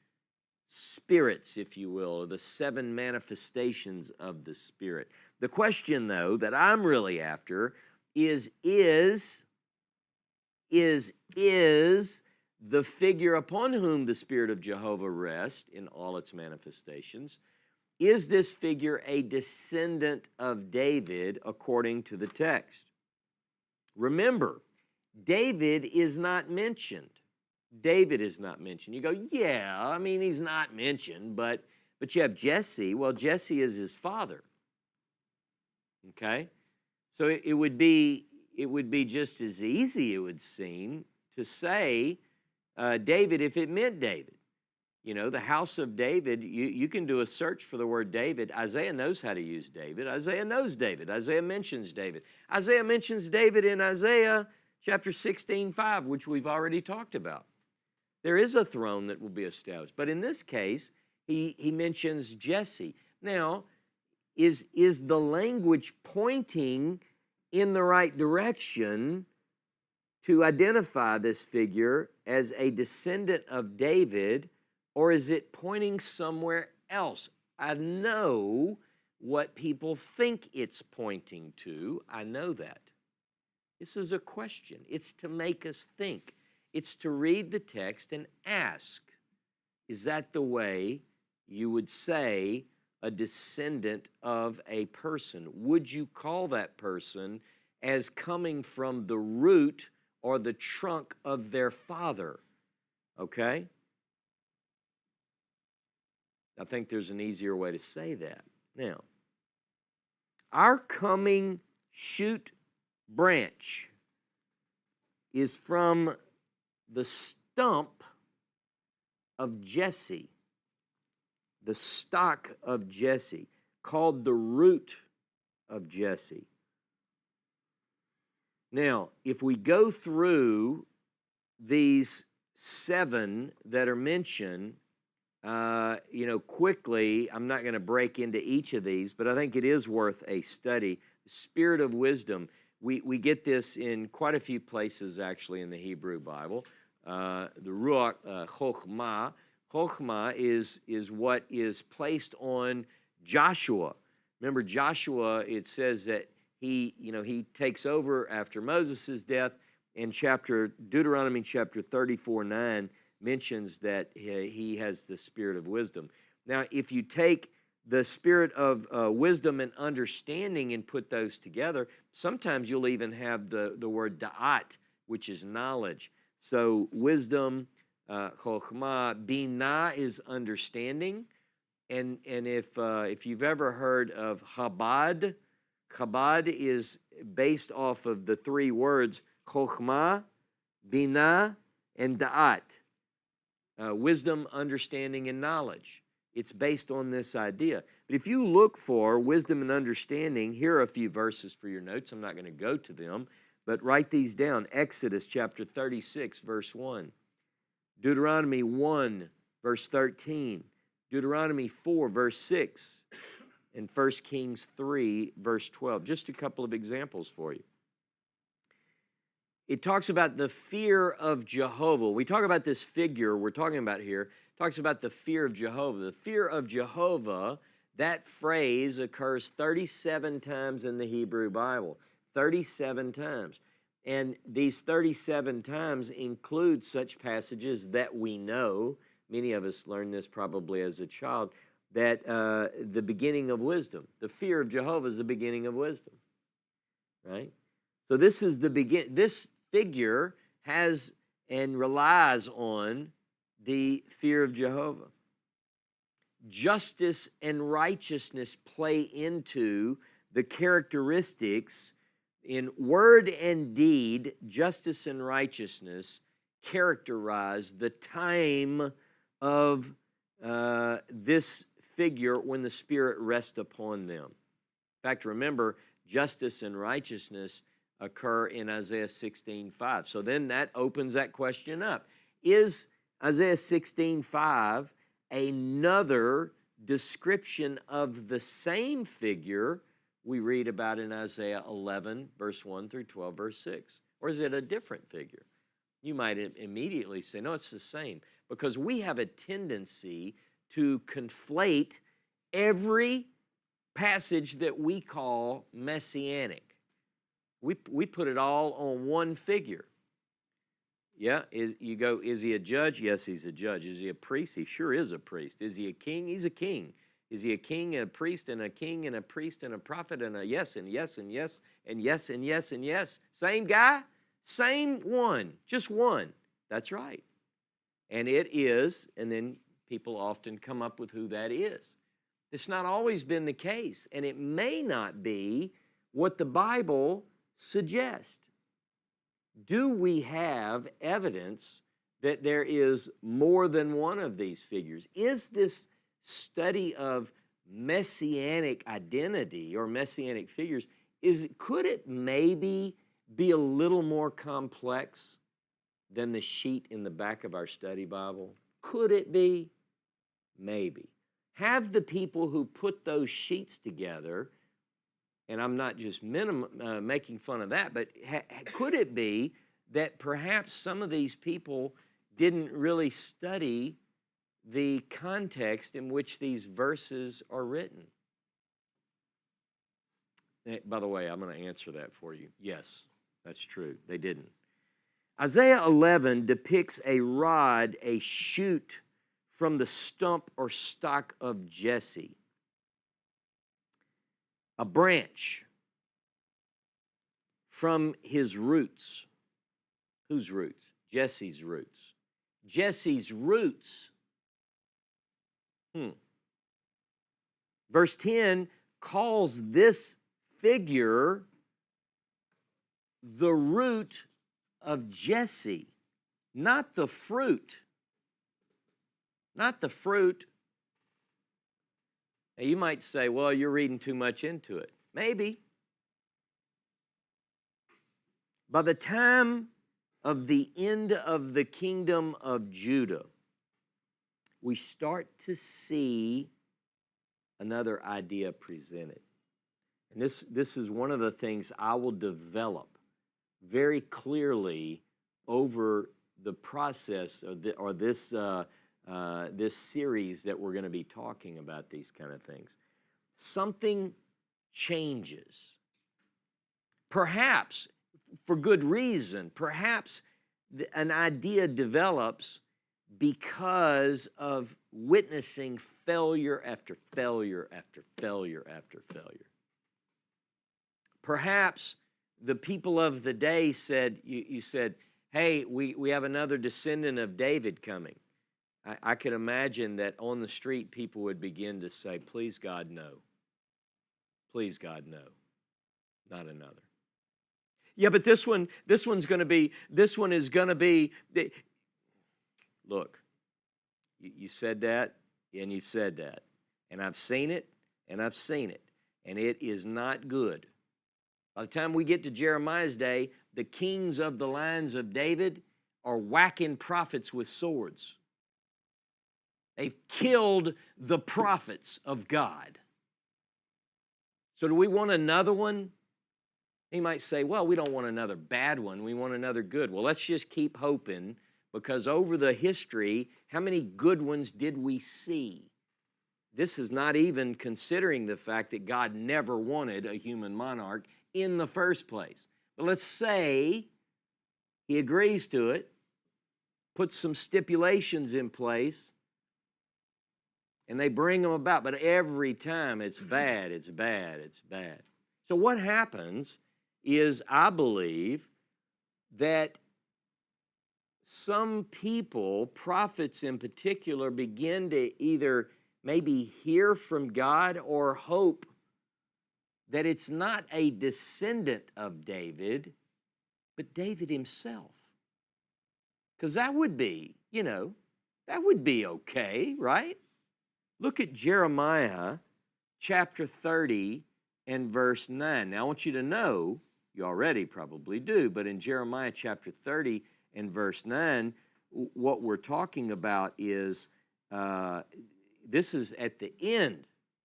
spirits, if you will, or the 7 manifestations of the Spirit. The question, though, that I'm really after is the figure upon whom the Spirit of Jehovah rests in all its manifestations, is this figure a descendant of David according to the text? Remember, David is not mentioned. David is not mentioned. You go, yeah, I mean, he's not mentioned, but you have Jesse. Well, Jesse is his father. Okay? So it would be just as easy, it would seem, to say David if it meant David. You know, the house of David, you can do a search for the word David. Isaiah knows how to use David. Isaiah knows David. Isaiah mentions David. Isaiah mentions David in Isaiah chapter 16:5, which we've already talked about. There is a throne that will be established. But in this case, he mentions Jesse. Now, is the language pointing in the right direction to identify this figure as a descendant of David, or is it pointing somewhere else? I know what people think it's pointing to. I know that. This is a question. It's to make us think. It's to read the text and ask, is that the way you would say a descendant of a person? Would you call that person as coming from the root or the trunk of their father? Okay? I think there's an easier way to say that. Now, our coming shoot branch is from the stump of Jesse, the stock of Jesse, called the root of Jesse. Now, if we go through these 7 that are mentioned, quickly, I'm not going to break into each of these, but I think it is worth a study. The spirit of wisdom, we get this in quite a few places, actually, in the Hebrew Bible. The Ruach Chokhmah. Chokhmah is what is placed on Joshua. Remember, Joshua, it says that he takes over after Moses' death, and Deuteronomy chapter 34:9 mentions that he has the spirit of wisdom. Now, if you take the spirit of wisdom and understanding and put those together, sometimes you'll even have the word da'at, which is knowledge. So wisdom, chokhmah, binah is understanding. And if you've ever heard of Chabad, Chabad is based off of the 3 words chokhmah, binah, and da'at. Wisdom, understanding, and knowledge. It's based on this idea. But if you look for wisdom and understanding, here are a few verses for your notes. I'm not going to go to them, but write these down. Exodus chapter 36, verse 1. Deuteronomy 1, verse 13. Deuteronomy 4, verse 6. And 1 Kings 3, verse 12. Just a couple of examples for you. It talks about the fear of Jehovah. We talk about this figure we're talking about here. It talks about the fear of Jehovah. The fear of Jehovah, that phrase occurs 37 times in the Hebrew Bible. 37 times. And these 37 times include such passages that we know, many of us learned this probably as a child, that the beginning of wisdom. The fear of Jehovah is the beginning of wisdom. Right? So this is the this figure has and relies on the fear of Jehovah. Justice and righteousness play into the characteristics in word and deed. Justice and righteousness characterize the time of this figure when the Spirit rests upon them. In fact, remember, justice and righteousness occur in Isaiah 16:5. So then that opens that question up. Is Isaiah 16:5 another description of the same figure we read about in Isaiah 11, verse 1 through 12, verse 6? Or is it a different figure? You might immediately say, no, it's the same, because we have a tendency to conflate every passage that we call messianic. We put it all on one figure. Yeah, is he a judge? Yes, he's a judge. Is he a priest? He sure is a priest. Is he a king? He's a king. Is he a king and a priest and a king and a priest and a prophet and a yes and yes and yes and yes and yes and yes? Same guy? Same one. Just one. That's right. And it is, and then people often come up with who that is. It's not always been the case, and it may not be what the Bible suggests. Do we have evidence that there is more than one of these figures? Is this study of messianic identity or messianic figures, could it maybe be a little more complex than the sheet in the back of our study Bible? Could it be? Maybe. Have the people who put those sheets together, and I'm not just making fun of that, but could it be that perhaps some of these people didn't really study the context in which these verses are written? By the way, I'm going to answer that for you. Yes, that's true. They didn't. Isaiah 11 depicts a rod, a shoot from the stump or stock of Jesse, a branch from his roots. Whose roots? Jesse's roots. Jesse's roots. Verse 10 calls this figure the root of Jesse, not the fruit. Not the fruit. Now you might say, well, you're reading too much into it. Maybe. By the time of the end of the kingdom of Judah, we start to see another idea presented. And this is one of the things I will develop very clearly over the process of this series that we're going to be talking about these kind of things. Something changes. Perhaps, for good reason, perhaps an idea develops because of witnessing failure after failure after failure after failure. Perhaps the people of the day said, you said, hey, we have another descendant of David coming. I could imagine that on the street people would begin to say, please God, no. Please God, no. Not another. Yeah, but this one is going to be. Look, you said that, and you said that, and I've seen it, and I've seen it, and it is not good. By the time we get to Jeremiah's day, the kings of the lines of David are whacking prophets with swords. They've killed the prophets of God. So do we want another one? He might say, well, we don't want another bad one. We want another good. Well, let's just keep hoping, because over the history, how many good ones did we see? This is not even considering the fact that God never wanted a human monarch in the first place. But let's say he agrees to it, puts some stipulations in place, and they bring them about. But every time it's bad, it's bad, it's bad. So what happens is, I believe, that some people, prophets in particular, begin to either maybe hear from God or hope that it's not a descendant of David, but David himself. Because that would be, that would be okay, right? Look at Jeremiah chapter 30 and verse 9. Now, I want you to know, you already probably do, but in Jeremiah chapter 30 and verse 9, what we're talking about is, this is at the end.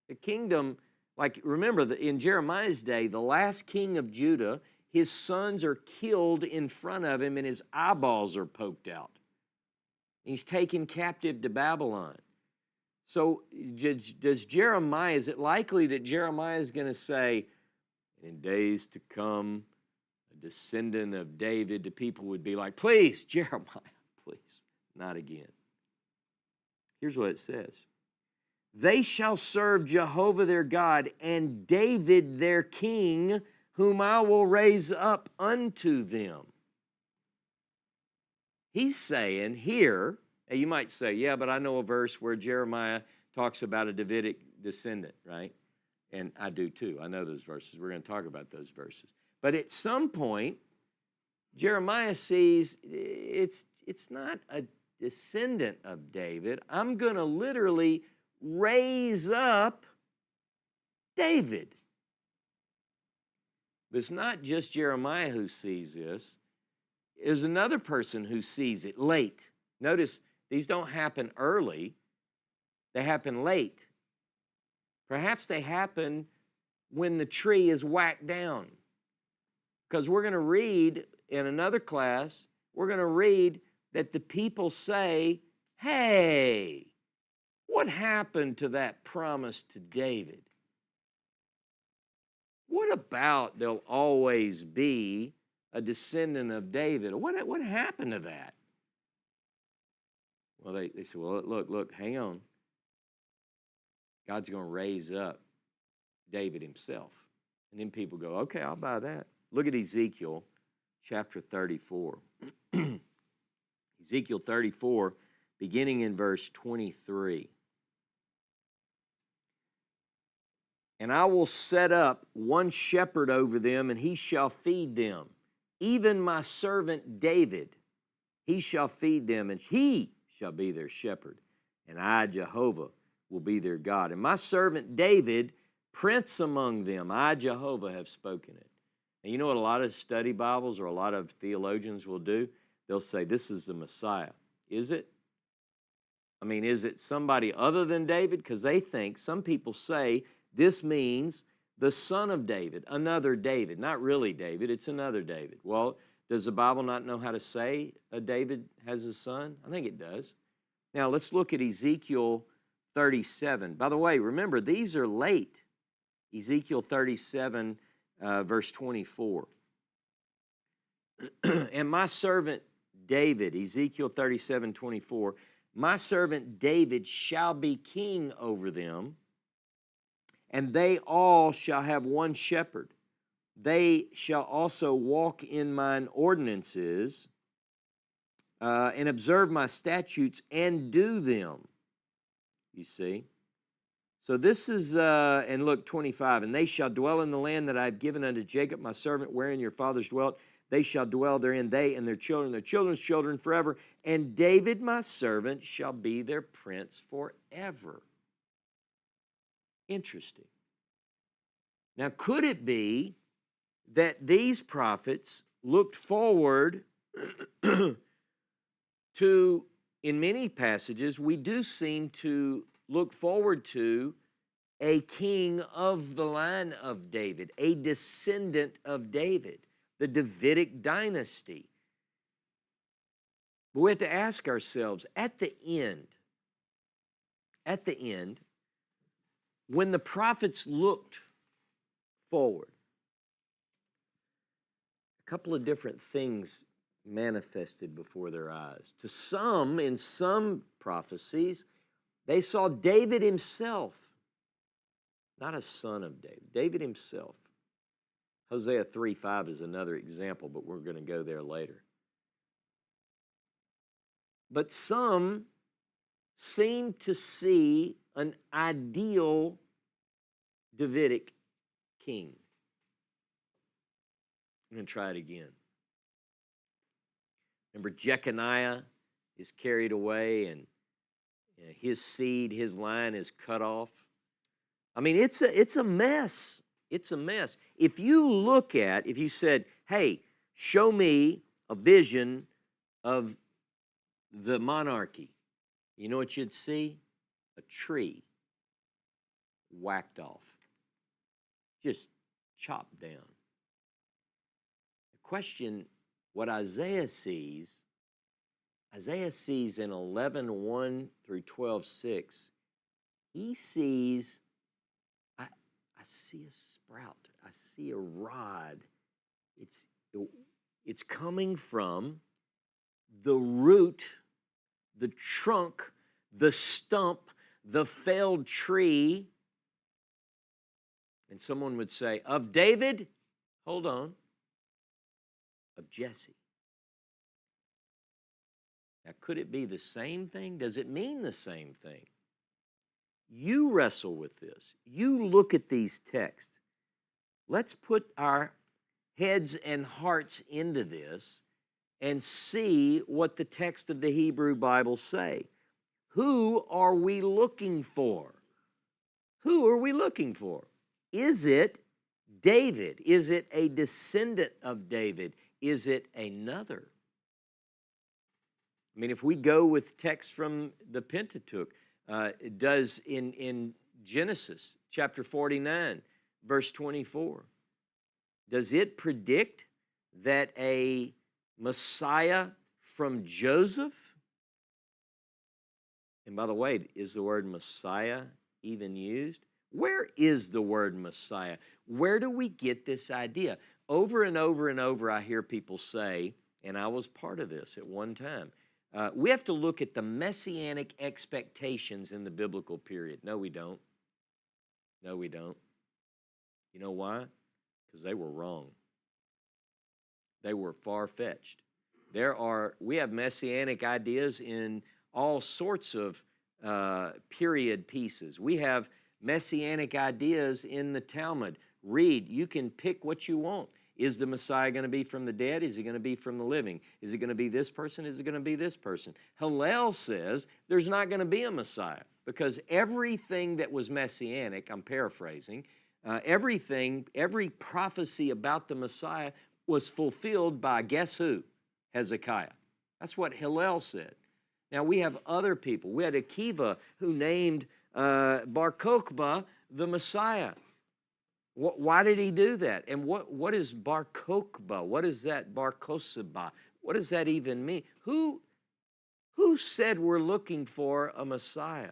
The kingdom, like, remember, in Jeremiah's day, the last king of Judah, his sons are killed in front of him and his eyeballs are poked out. He's taken captive to Babylon. So does Jeremiah, is it likely that Jeremiah is going to say, in days to come, a descendant of David, the people would be like, please, Jeremiah, please, not again. Here's what it says. They shall serve Jehovah their God and David their king, whom I will raise up unto them. He's saying here, and you might say, yeah, but I know a verse where Jeremiah talks about a Davidic descendant, right? And I do too. I know those verses. We're going to talk about those verses. But at some point, Jeremiah sees it's it's not a descendant of David. I'm going to literally raise up David. But it's not just Jeremiah who sees this. There's another person who sees it late. Notice these don't happen early. They happen late. Perhaps they happen when the tree is whacked down. Because we're going to read in another class, we're going to read that the people say, hey, what happened to that promise to David? What about there'll always be a descendant of David? What happened to that? Well, they said, well, look, hang on. God's going to raise up David himself. And then people go, okay, I'll buy that. Look at Ezekiel chapter 34. Ezekiel 34, beginning in verse 23. And I will set up one shepherd over them, and he shall feed them. Even my servant David, he shall feed them, and he shall be their shepherd. And I, Jehovah, will be their God. And my servant David, prince among them, I, Jehovah, have spoken it. And you know what a lot of study Bibles or a lot of theologians will do? They'll say, this is the Messiah. Is it? I mean, is it somebody other than David? Because they think, some people say, this means the son of David, another David. Not really David, it's another David. Well, does the Bible not know how to say a David has a son? I think it does. Now, let's look at Ezekiel 37. By the way, remember, these are late. Ezekiel 37, verse 24. And my servant David, Ezekiel 37, 24, my servant David shall be king over them, and they all shall have one shepherd. They shall also walk in mine ordinances and observe my statutes and do them. You see? So this is, and look, 25, and they shall dwell in the land that I have given unto Jacob my servant, wherein your fathers dwelt. They shall dwell therein, they and their children's children forever. And David my servant shall be their prince forever. Interesting. Now, could it be that these prophets looked forward to, in many passages, we do seem to look forward to a king of the line of David, a descendant of David, the Davidic dynasty. But we have to ask ourselves, at the end, when the prophets looked forward, a couple of different things manifested before their eyes. To some, in some prophecies, they saw David himself, not a son of David, David himself. Hosea 3:5 is another example, but we're going to go there later. But some seem to see an ideal Davidic king. I'm going to try it again. Remember, Jeconiah is carried away, and his seed, his line is cut off. I mean, it's a mess. It's a mess. If you said, hey, show me a vision of the monarchy, you know what you'd see? A tree whacked off, just chopped down. The question, what Isaiah sees in 11:1 through 12:6, he sees, I see a sprout, I see a rod. It's coming from the root, the trunk, the stump, the failed tree. And someone would say, of David? Hold on. Of Jesse. Now, could it be the same thing? Does it mean the same thing? You wrestle with this. You look at these texts. Let's put our heads and hearts into this and see what the text of the Hebrew Bible say. Who are we looking for? Who are we looking for? Is it David? Is it a descendant of David? Is it another? I mean, if we go with text from the Pentateuch, does in Genesis chapter 49, verse 24, does it predict that a Messiah from Joseph? And by the way, is the word Messiah even used? Where is the word Messiah? Where do we get this idea? Over and over and over, I hear people say, and I was part of this at one time, we have to look at the messianic expectations in the biblical period. No, we don't. No, we don't. You know why? Because they were wrong. They were far-fetched. We have messianic ideas in all sorts of period pieces. We have messianic ideas in the Talmud. Read, you can pick what you want. Is the Messiah going to be from the dead? Is he going to be from the living? Is it going to be this person? Is it going to be this person? Hillel says there's not going to be a Messiah because everything that was messianic, I'm paraphrasing, every prophecy about the Messiah was fulfilled by, guess who? Hezekiah. That's what Hillel said. Now, we have other people. We had Akiva who named Bar Kokhba the Messiah. Why did he do that? And what is Bar Kokhba? What is that? Bar Koseba? What does that even mean? Who said we're looking for a Messiah?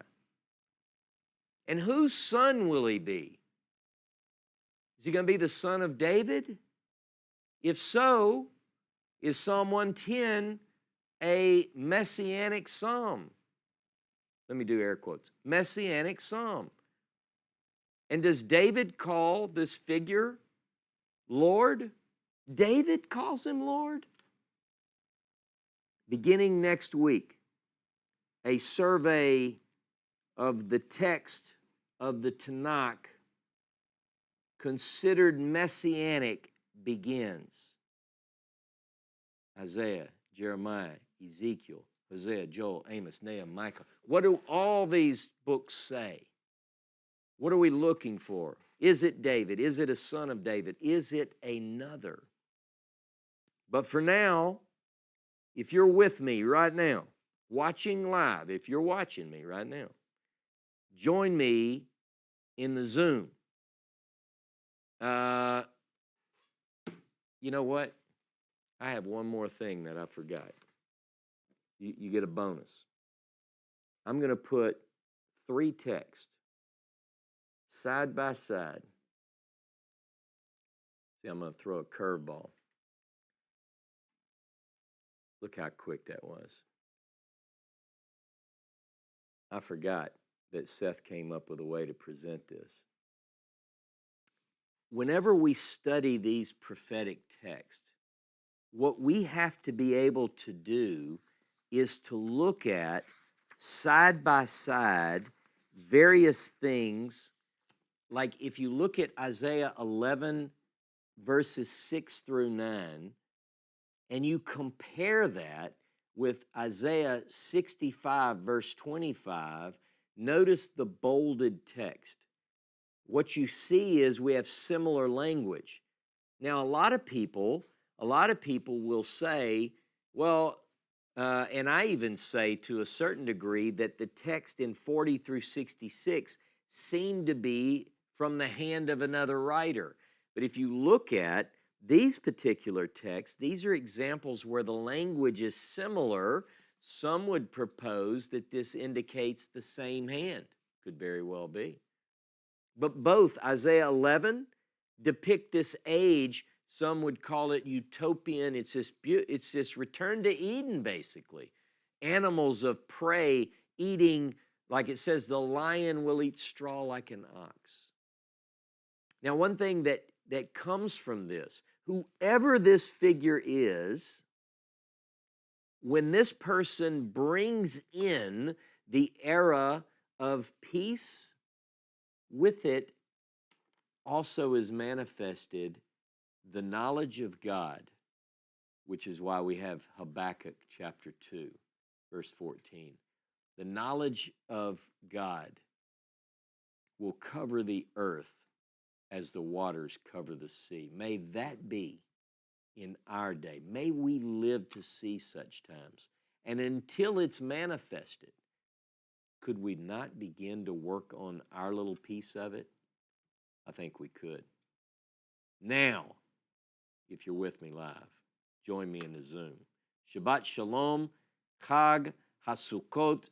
And whose son will he be? Is he going to be the son of David? If so, is Psalm 110 a messianic psalm? Let me do air quotes. Messianic psalm. And does David call this figure Lord? David calls him Lord? Beginning next week, a survey of the text of the Tanakh considered messianic begins. Isaiah, Jeremiah, Ezekiel, Hosea, Joel, Amos, Nahum, Micah. What do all these books say? What are we looking for? Is it David? Is it a son of David? Is it another? But for now, if you're with me right now, watching live, if you're watching me right now, join me in the Zoom. You know what? I have one more thing that I forgot. You get a bonus. I'm going to put 3 texts side by side. See, I'm going to throw a curveball. Look how quick that was. I forgot that Seth came up with a way to present this. Whenever we study these prophetic texts, what we have to be able to do is to look at side by side various things. Like if you look at Isaiah 11, verses 6 through 9, and you compare that with Isaiah 65, verse 25, notice the bolded text. What you see is we have similar language. Now, a lot of people will say, well, and I even say to a certain degree that the text in 40 through 66 seem to be from the hand of another writer. But if you look at these particular texts, these are examples where the language is similar. Some would propose that this indicates the same hand. Could very well be. But both Isaiah 11 depict this age. Some would call it utopian. It's this return to Eden, basically. Animals of prey eating, like it says, the lion will eat straw like an ox. Now, one thing that comes from this, whoever this figure is, when this person brings in the era of peace, with it also is manifested the knowledge of God which is why we have Habakkuk chapter 2, verse 14. The knowledge of God will cover the earth as the waters cover the sea. May that be in our day. May we live to see such times. And until it's manifested, could we not begin to work on our little piece of it? I think we could. Now, if you're with me live, join me in the Zoom. Shabbat Shalom, Chag HaSukkot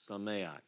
Sameach.